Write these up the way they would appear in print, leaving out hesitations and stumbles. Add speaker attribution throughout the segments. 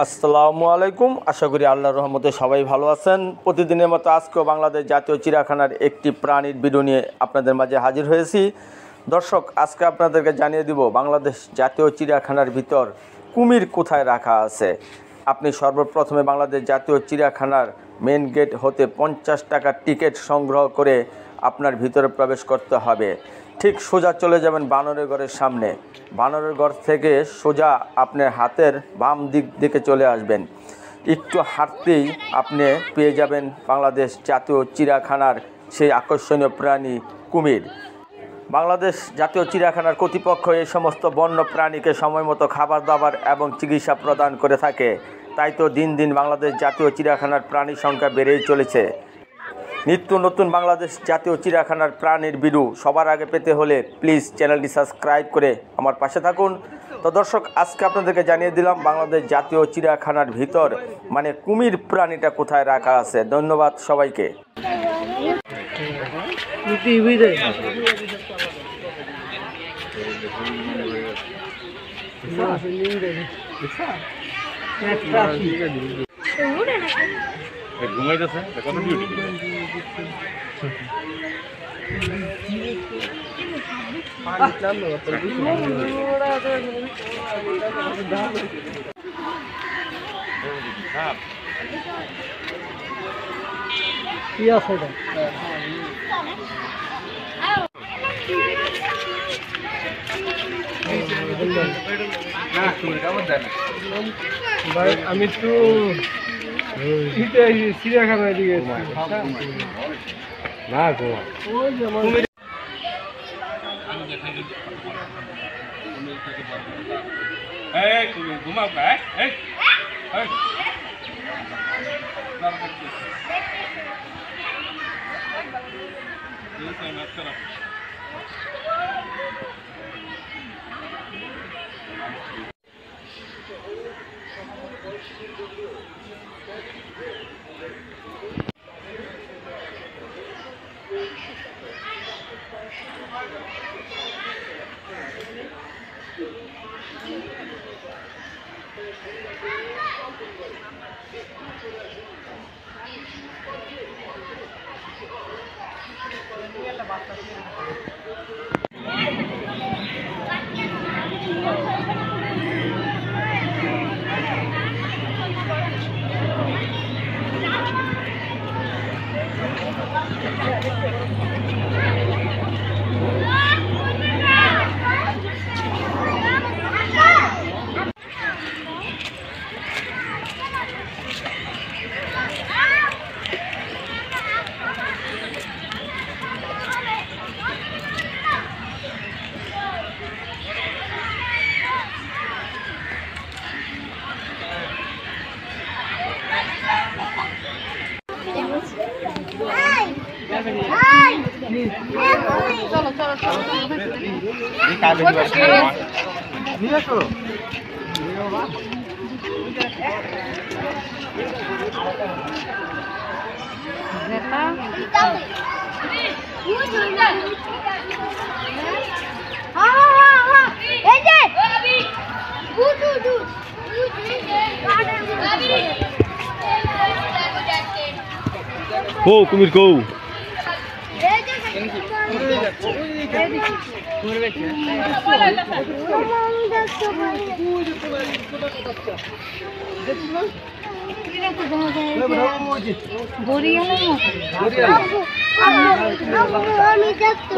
Speaker 1: আসসালামু আলাইকুম। আশা করি আল্লাহর রহমতে সবাই ভালো আছেন। প্রতিদিনের মতো আজকেও বাংলাদেশ জাতীয় চিড়িয়াখানার একটি প্রাণীর ভিডিও নিয়ে আপনাদের মাঝে হাজির হয়েছি। দর্শক, আজকে আপনাদেরকে জানিয়ে দিব বাংলাদেশ জাতীয় চিড়িয়াখানার ভিতর কুমির কোথায় রাখা আছে। আপনি সর্বপ্রথমে বাংলাদেশ জাতীয় চিড়িয়াখানার মেন গেট হতে 50 টাকার টিকিট সংগ্রহ করে আপনার ভিতরে প্রবেশ করতে হবে। ঠিক সোজা চলে যাবেন বানরের ঘরের সামনে। বানরের ঘর থেকে সোজা আপনার হাতের বাম দিকে চলে আসবেন। একটু হাঁটতেই আপনি পেয়ে যাবেন বাংলাদেশ জাতীয় চিড়িয়াখানার সেই আকর্ষণীয় প্রাণী কুমির। বাংলাদেশ জাতীয় চিড়িয়াখানার কর্তৃপক্ষ এই সমস্ত বন্য প্রাণীকে সময় মতো খাবার দাবার এবং চিকিৎসা প্রদান করে থাকে। তাই তো দিন দিন বাংলাদেশ জাতীয় চিড়িয়াখানার প্রাণীর সংখ্যা বেড়েই চলেছে। নিত্য নতুন বাংলাদেশ জাতীয় চিড়িয়াখানার প্রাণীর ভিডিও সবার আগে পেতে হলে প্লিজ চ্যানেলটি সাবস্ক্রাইব করে আমার পাশে থাকুন। তো দর্শক, আজকে আপনাদেরকে জানিয়ে দিলাম বাংলাদেশ জাতীয় চিড়িয়াখানার ভিতর মানে কুমির প্রাণীটা কোথায় রাখা আছে। ধন্যবাদ সবাইকে।
Speaker 2: ঘুমাইতেছে কত ডিউটি
Speaker 3: কি আছে এটা? ভাই আমি তো চিড়িয়াখানায় দিকে না
Speaker 2: ঘুমাও কৌ কুমির কৌ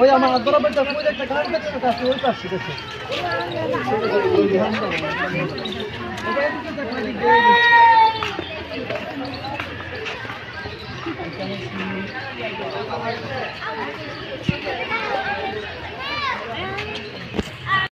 Speaker 3: ওই আমার দরবারটা ওই একটা গান দেখতে আছে ওই পাশে দেখো